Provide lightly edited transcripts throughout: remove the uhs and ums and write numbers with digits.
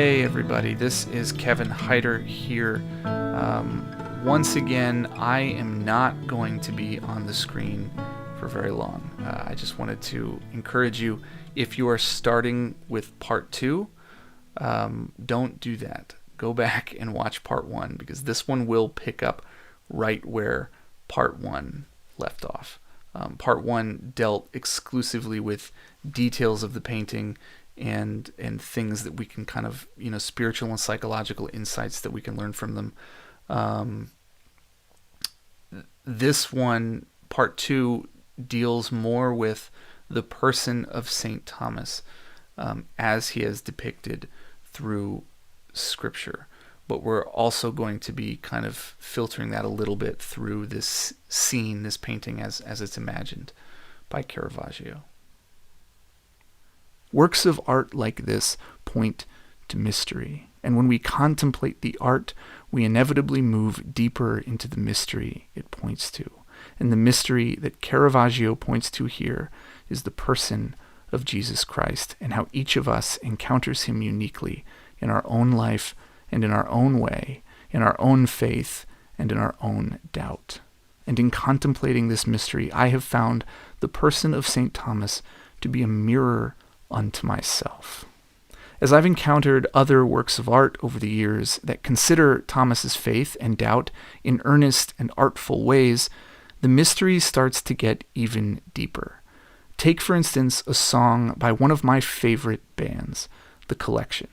Hey everybody, this is Kevin Heider here. Once again, I am not going to be on the screen for very long. I just wanted to encourage you, if you are starting with part 2, don't do that. Go back and watch part 1, because this one will pick up right where part 1 left off. Part 1 dealt exclusively with details of the painting and things that we can kind of, spiritual and psychological insights that we can learn from them. This one, part 2, deals more with the person of St. Thomas as he is depicted through Scripture. But we're also going to be kind of filtering that a little bit through this scene, this painting as it's imagined by Caravaggio. Works of art like this point to mystery, and when we contemplate the art, we inevitably move deeper into the mystery it points to. And the mystery that Caravaggio points to here is the person of Jesus Christ, and how each of us encounters him uniquely in our own life and in our own way, in our own faith and in our own doubt. And in contemplating this mystery, I have found the person of St. Thomas to be a mirror unto myself. As I've encountered other works of art over the years that consider Thomas's faith and doubt in earnest and artful ways, the mystery starts to get even deeper. Take, for instance, a song by one of my favorite bands, The Collection.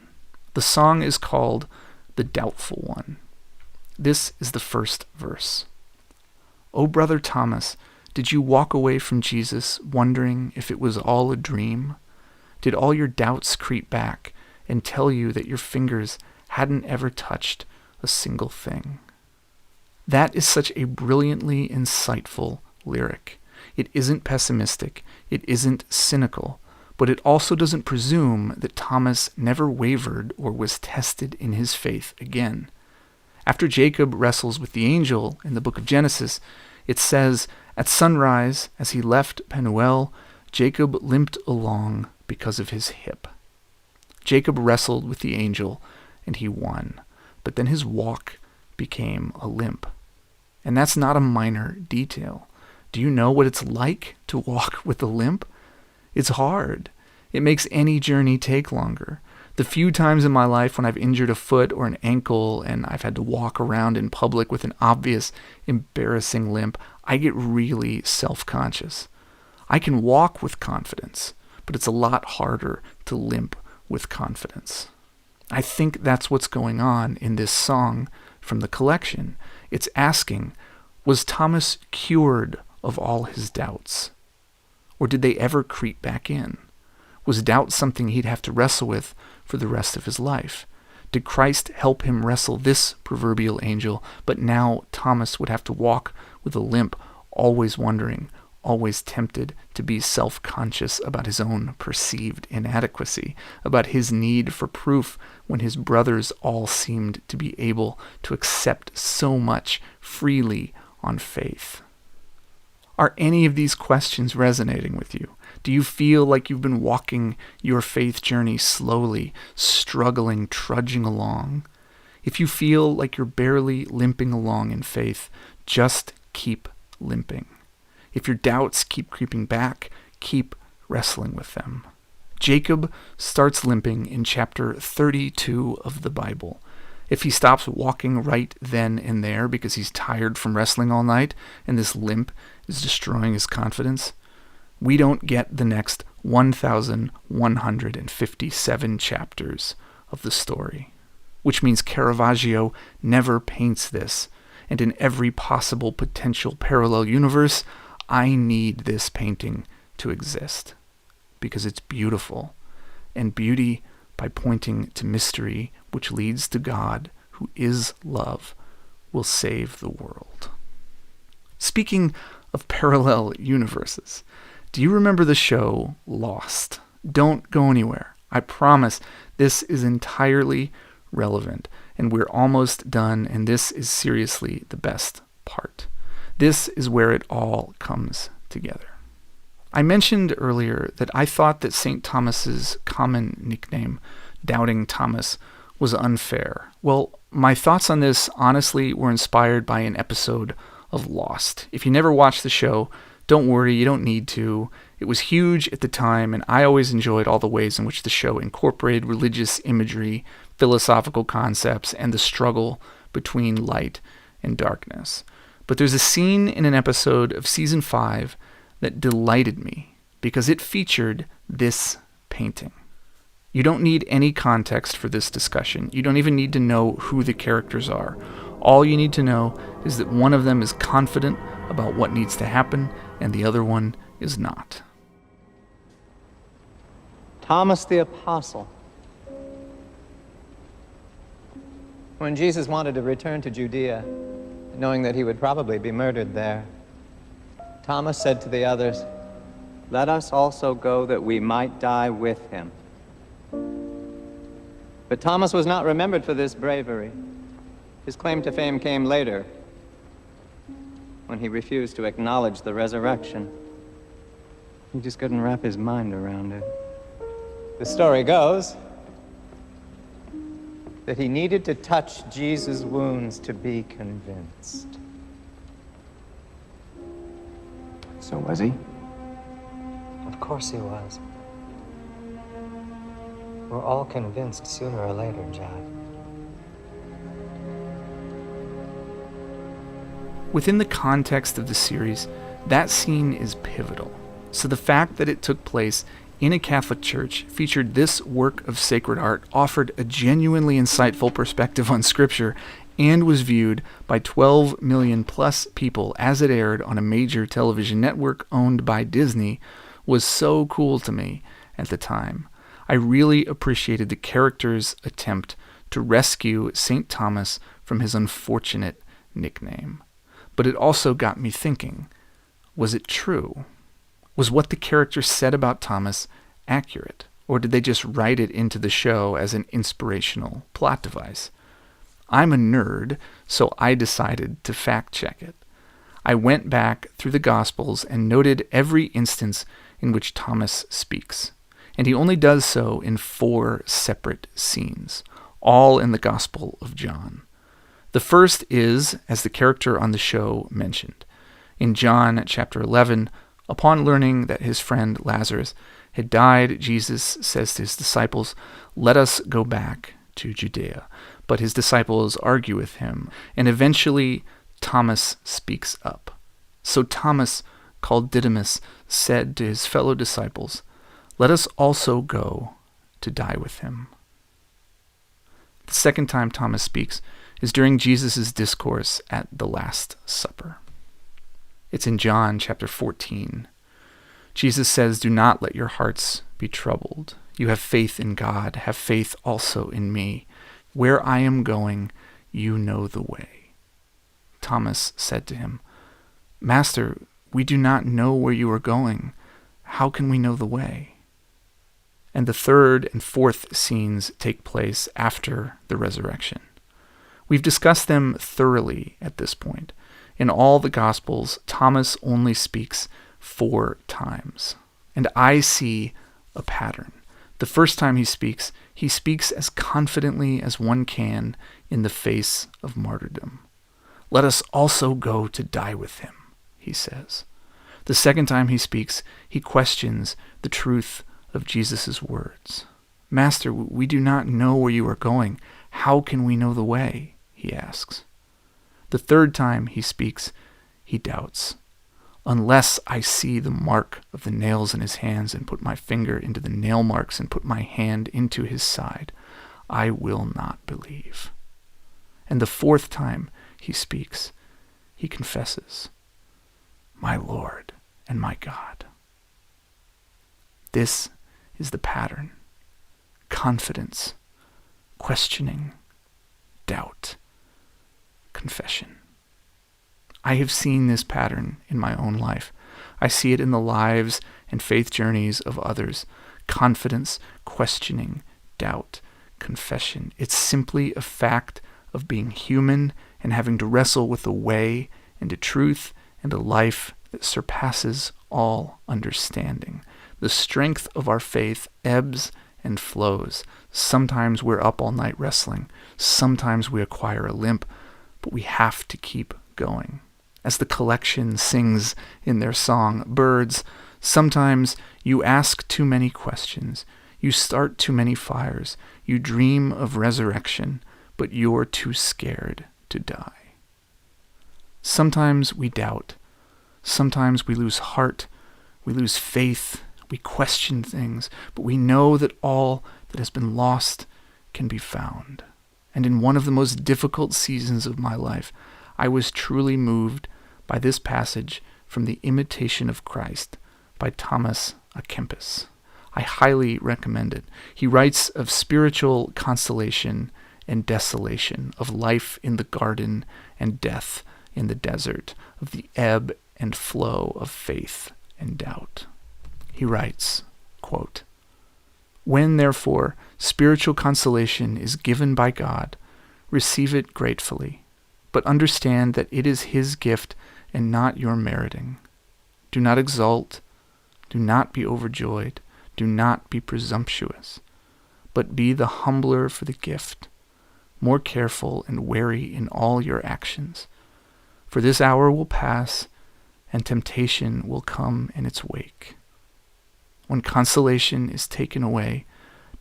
The song is called The Doubtful One. This is the first verse. "O brother Thomas, did you walk away from Jesus wondering if it was all a dream? Did all your doubts creep back and tell you that your fingers hadn't ever touched a single thing?" That is such a brilliantly insightful lyric. It isn't pessimistic, it isn't cynical, but it also doesn't presume that Thomas never wavered or was tested in his faith again. After Jacob wrestles with the angel in the book of Genesis, it says, "At sunrise, as he left Penuel, Jacob limped along because of his hip." Jacob wrestled with the angel and he won, but then his walk became a limp. And that's not a minor detail. Do you know what it's like to walk with a limp? It's hard. It makes any journey take longer. The few times in my life when I've injured a foot or an ankle and I've had to walk around in public with an obvious, embarrassing limp, I get really self-conscious. I can walk with confidence, but it's a lot harder to limp with confidence. I think that's what's going on in this song from The Collection. It's asking, was Thomas cured of all his doubts? Or did they ever creep back in? Was doubt something he'd have to wrestle with for the rest of his life? Did Christ help him wrestle this proverbial angel, but now Thomas would have to walk with a limp, always wondering, always tempted to be self-conscious about his own perceived inadequacy, about his need for proof when his brothers all seemed to be able to accept so much freely on faith? Are any of these questions resonating with you? Do you feel like you've been walking your faith journey slowly, struggling, trudging along? If you feel like you're barely limping along in faith, just keep limping. If your doubts keep creeping back, keep wrestling with them. Jacob starts limping in chapter 32 of the Bible. If he stops walking right then and there because he's tired from wrestling all night and this limp is destroying his confidence, we don't get the next 1,157 chapters of the story. Which means Caravaggio never paints this, and in every possible potential parallel universe, I need this painting to exist because it's beautiful, and beauty, by pointing to mystery which leads to God, who is love, will save the world. Speaking of parallel universes, do you remember the show Lost? Don't go anywhere. I promise this is entirely relevant, and we're almost done, and this is seriously the best part. This is where it all comes together. I mentioned earlier that I thought that St. Thomas's common nickname, Doubting Thomas, was unfair. Well, my thoughts on this honestly were inspired by an episode of Lost. If you never watched the show, don't worry, you don't need to. It was huge at the time, and I always enjoyed all the ways in which the show incorporated religious imagery, philosophical concepts, and the struggle between light and darkness. But there's a scene in an episode of season 5 that delighted me because it featured this painting. You don't need any context for this discussion. You don't even need to know who the characters are. All you need to know is that one of them is confident about what needs to happen and the other one is not. Thomas the Apostle. When Jesus wanted to return to Judea, knowing that he would probably be murdered there, Thomas said to the others, "Let us also go that we might die with him." But Thomas was not remembered for this bravery. His claim to fame came later, when he refused to acknowledge the resurrection. He just couldn't wrap his mind around it. The story goes that he needed to touch Jesus' wounds to be convinced. So was he? Of course he was. We're all convinced sooner or later, Jack. Within the context of the series, that scene is pivotal. So the fact that it took place in a Catholic church, featured this work of sacred art, offered a genuinely insightful perspective on Scripture, and was viewed by 12 million plus people as it aired on a major television network owned by Disney, was so cool to me at the time. I really appreciated the character's attempt to rescue St. Thomas from his unfortunate nickname. But it also got me thinking, was it true? Was what the character said about Thomas accurate? Or did they just write it into the show as an inspirational plot device? I'm a nerd, so I decided to fact check it. I went back through the Gospels and noted every instance in which Thomas speaks. And he only does so in 4 separate scenes, all in the Gospel of John. The first is, as the character on the show mentioned, in John chapter 11, upon learning that his friend Lazarus had died, Jesus says to his disciples, "Let us go back to Judea." But his disciples argue with him, and eventually Thomas speaks up. So Thomas, called Didymus, said to his fellow disciples, "Let us also go to die with him." The second time Thomas speaks is during Jesus' discourse at the Last Supper. It's in John chapter 14. Jesus says, "Do not let your hearts be troubled. You have faith in God. Have faith also in me. Where I am going, you know the way." Thomas said to him, "Master, we do not know where you are going. How can we know the way?" And the third and fourth scenes take place after the resurrection. We've discussed them thoroughly at this point. In all the Gospels, Thomas only speaks 4 times. And I see a pattern. The first time he speaks as confidently as one can in the face of martyrdom. "Let us also go to die with him," he says. The second time he speaks, he questions the truth of Jesus' words. "Master, we do not know where you are going. How can we know the way?" he asks. The third time he speaks, he doubts. "Unless I see the mark of the nails in his hands and put my finger into the nail marks and put my hand into his side, I will not believe." And the fourth time he speaks, he confesses, "My Lord and my God." This is the pattern. Confidence, questioning, doubt, confession. I have seen this pattern in my own life. I see it in the lives and faith journeys of others. Confidence, questioning, doubt, confession. It's simply a fact of being human and having to wrestle with a way and a truth and a life that surpasses all understanding. The strength of our faith ebbs and flows. Sometimes we're up all night wrestling. Sometimes we acquire a limp, but we have to keep going. As the collection sings in their song, Birds, sometimes you ask too many questions. You start too many fires. You dream of resurrection, but you're too scared to die. Sometimes we doubt. Sometimes we lose heart. We lose faith. We question things, but we know that all that has been lost can be found. And in one of the most difficult seasons of my life, I was truly moved by this passage from The Imitation of Christ by Thomas à Kempis. I highly recommend it. He writes of spiritual consolation and desolation, of life in the garden and death in the desert, of the ebb and flow of faith and doubt. He writes, quote, "When, therefore, spiritual consolation is given by God, receive it gratefully, but understand that it is His gift and not your meriting. Do not exult, do not be overjoyed, do not be presumptuous, but be the humbler for the gift, more careful and wary in all your actions. For this hour will pass, and temptation will come in its wake. When consolation is taken away,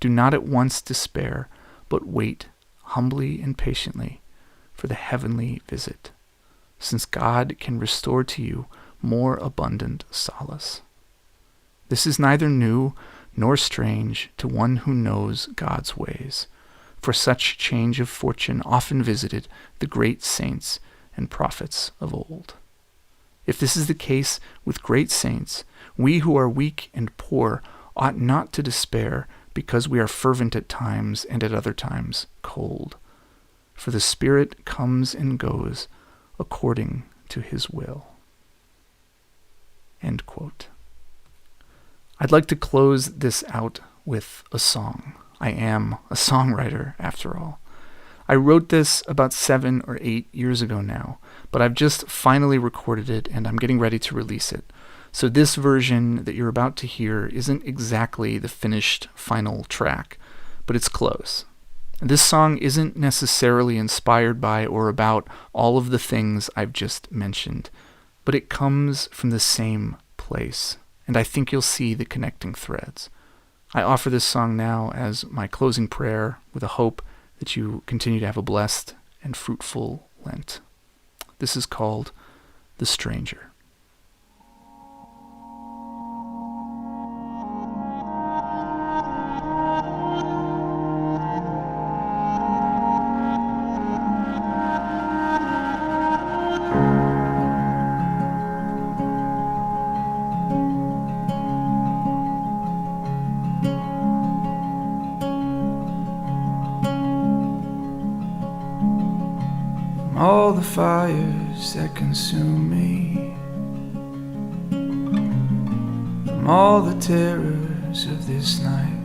do not at once despair, but wait humbly and patiently for the heavenly visit, since God can restore to you more abundant solace. This is neither new nor strange to one who knows God's ways, for such change of fortune often visited the great saints and prophets of old. If this is the case with great saints, we who are weak and poor ought not to despair because we are fervent at times and at other times cold. For the Spirit comes and goes according to His will." End quote. I'd like to close this out with a song. I am a songwriter, after all. I wrote this about 7 or 8 years ago now, but I've just finally recorded it and I'm getting ready to release it. So this version that you're about to hear isn't exactly the finished final track, but it's close. This song isn't necessarily inspired by or about all of the things I've just mentioned, but it comes from the same place, and I think you'll see the connecting threads. I offer this song now as my closing prayer with a hope that you continue to have a blessed and fruitful Lent. This is called The Stranger. All the fires that consume me, from all the terrors of this night,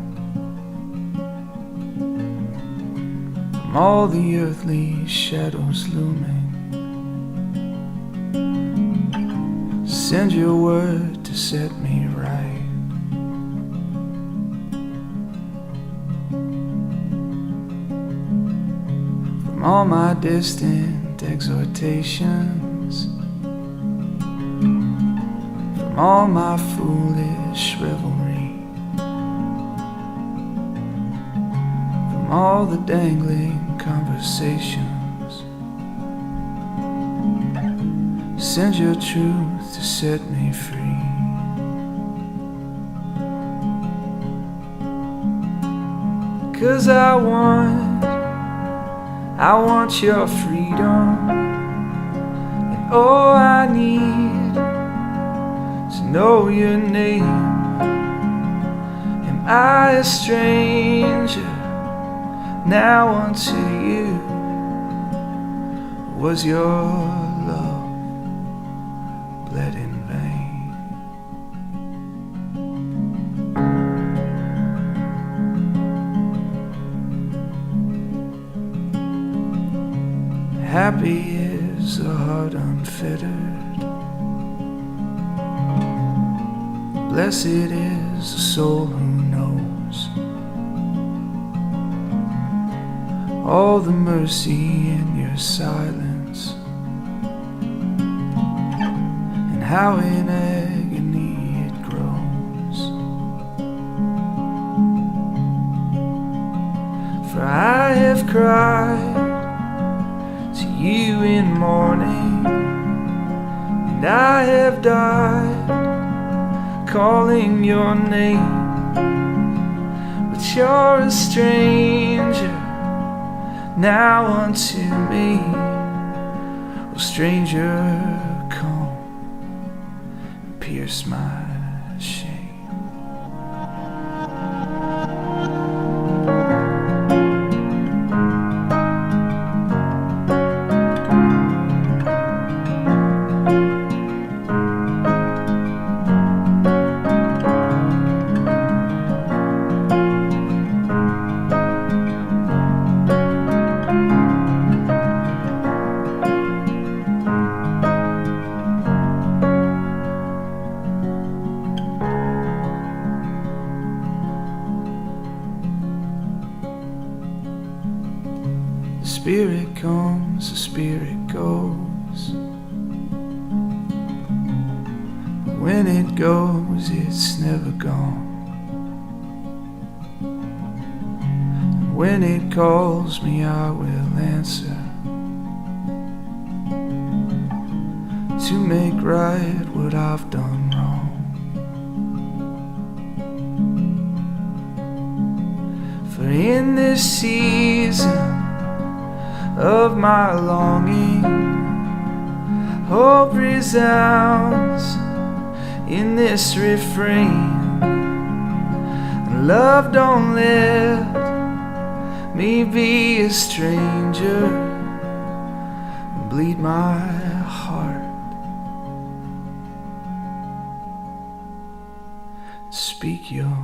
from all the earthly shadows looming, send your word to set me right. From all my distant exhortations, from all my foolish revelry, from all the dangling conversations, send your truth to set me free. Cause I want your freedom, and all I need to know your name. Am I a stranger now unto you? Was your love bled in vain? Happy is a heart unfettered, blessed is the soul who knows all the mercy in your silence, and how in agony it grows. For I have cried to you in mourning, and I have died calling your name. But you're a stranger now unto me. Oh, stranger, come and pierce my shame. The Spirit comes, the Spirit goes. But when it goes, it's never gone. And when it calls me, I will answer, to make right what I've done wrong. For in this season of my longing, hope resounds in this refrain, and love don't let me be a stranger and bleed my heart. Speak your